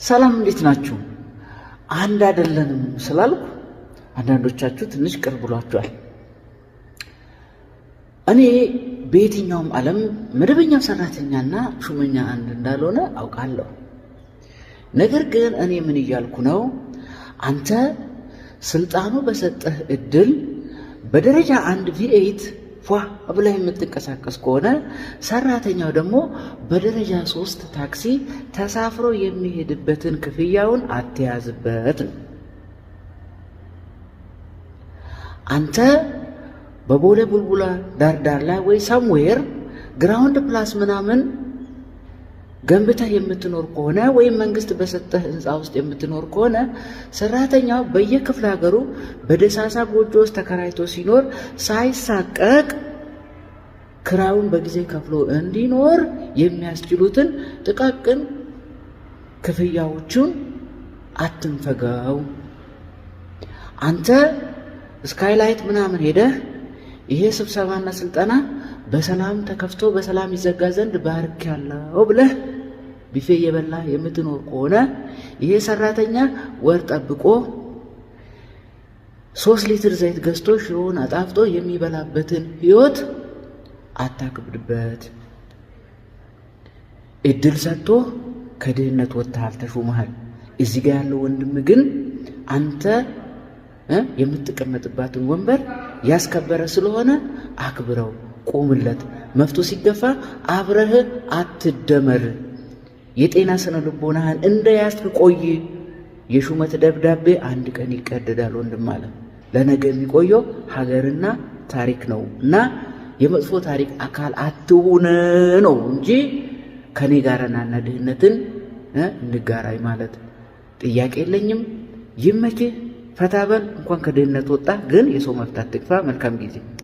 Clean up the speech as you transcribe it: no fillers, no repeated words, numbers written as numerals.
ሰላም እንዴት ናችሁ? አንድ አይደለንም ስላልኩ አንዳንዶቻችሁ ትንሽ ቅር ብሏችኋል። እኔ በየትኛውም ዓለም መደበኛው ሰራተኛና ሹመኛ አንድ እንዳልሆነ አውቃለሁ። ነገር ግን እኔ ምን እያልኩ ነው? አንተ ስልጣኑ በሰጠህ እድል በደረጃ 1 V8 ብለህ የምትንቀሳቀስ ከሆነ ሰራተኛው ደግሞ በደረጃ 3 ታክሲ ተሳፍሮ የሚሄድበትን ክፍያውን አትያዝበት ነው። አንተ በቦሌ ቡልቡላ ዳርዳር ላይ ወይ ሳምዌር ግራውንድ ፕላስ ምናምን ገንብተህ የምትኖር ከሆነ ወይም መንግስት በሰጠህ ህንፃ ውስጥ የምትኖር ከሆነ ሰራተኛው በየክፍለ ሀገሩ በደሳሳ ጎጆ ውስጥ ተከራይቶ ሲኖር ሳይሳቀቅ ክራዩን በጊዜ ከፍሎ እንዲኖር የሚያስችሉትን ጥቃቅን ክፍያዎቹን አትንፈገው። አንተ ስካይላይት ምናምን ሄደህ ይሄ ስብሰባና ስልጠና በሰላም ተከፍቶ በሰላም ይዘጋ ዘንድ ባርክ ያለው ብለህ ቢፌ የበላ የምትኖር ከሆነ ይሄ ሰራተኛ ወር ጠብቆ 3 ሊትር ዘይት ገዝቶ ሽሮውን አጣፍጦ የሚበላበትን ህይወት አታክብድበት። እድል ሰጥቶ ከድህነት ወጥተሃል፣ ተሾመሃል። እዚህ ጋር ያለው ወንድም ግን አንተ የምትቀመጥባትን ወንበር ያስከበረ ስለሆነ አክብረው፣ ቆምለት። መፍቶ ሲገፋ አብረህ አትደመር። የጤና ስነ ልቦናህን እንደያዝክ ቆይ። የሹመት ደብዳቤ አንድ ቀን ይቀደዳል ወንድም አለ። ለነገ የሚቆየው ሀገርና ታሪክ ነው እና የመጥፎ ታሪክ አካል አትሁን ነው እንጂ ከኔ ጋርና ድህነትን እንጋራይ ማለት ጥያቄ የለኝም። ይመችህ፣ ፈታበል። እንኳን ከድህነት ወጣ። ግን የሰው መፍታት ትግፋ። መልካም ጊዜ